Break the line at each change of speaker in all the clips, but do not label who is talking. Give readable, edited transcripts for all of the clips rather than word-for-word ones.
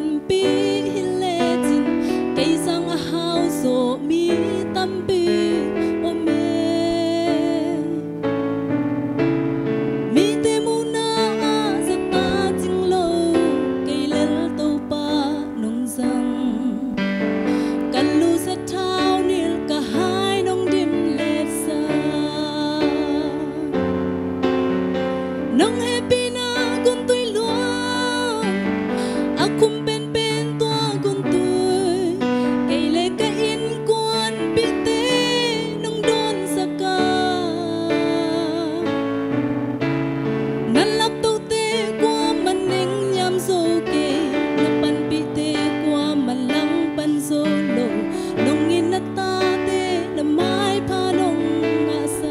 tuần pi hi lệ tin cây sang a hao zo mi tâm pi o me mi te mu na za ta ting lo cây lel tàu pa nong zang kan lu sa thao nil ka hai nong dim le sa nong happy na gun tui lo akum pen pen tua gun tui cây le ka in quan pi te nong don sa ka nan lap tu te qua man ning nham zo ke na pan pi te qua man lang pan zo lo nong in na ta te na mai pa nong nga sa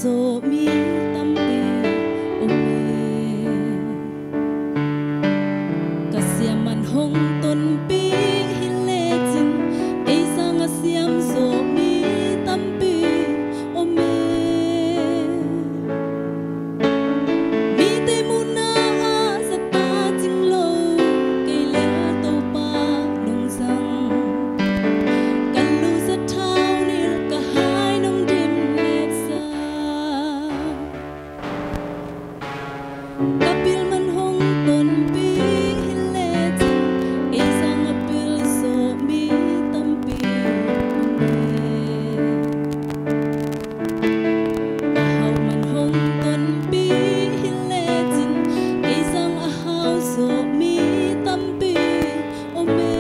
so mi tâm pi o me ka siam man hong ton pi hi le chin ei sang a siam so mi tâm pi o me mi te mu na sa ta ting lo cây le to pa nong sang kan lu sa thao ni ka hai nong dim le sa kapil man hong ton pi hi le tin ei sang a pil so mi tam pi a hau man hong ton pi hi le tin ei sang a hau so mi tam pi o me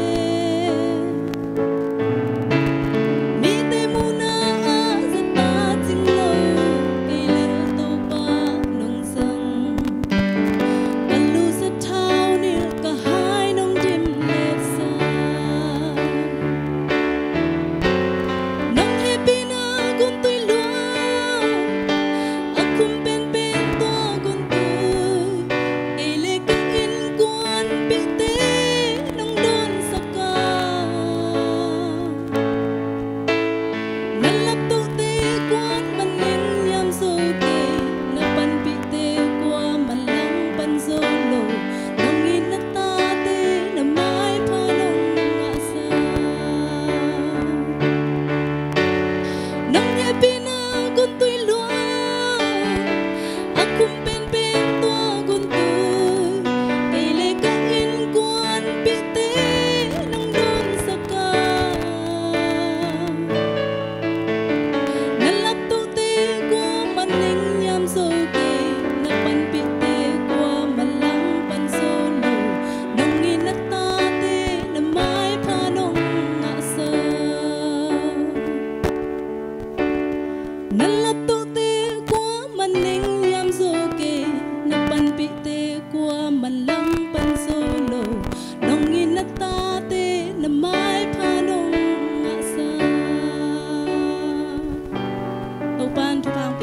mi te mu na za ta ting lo cây le to pa nong sang kan lu sa thao ni ka hai nong dim le sa nong happy na gun tui lo akum pen pen to gun tui cây le ka in quan pi te nong don sa ka nan lap tu te quan man ning nham zo ke na pan pi te qua man lang pan zo lo nong in na ta te na mai pa nong nga sa nong happy na gun tui lo akum pen pen to gun tui cây le ka in quan pi te nong don sa ka nan lap tu te qua man ning nham zo ke na pan pi te qua man lang pan zo lo nong in na ta te na mai pa nong nga sa nan lap tu te qua man ning nham zo ke na pan pi te qua man lang pan zo lo nong in na ta te na mai pa nong nga sa tàu pan thu phang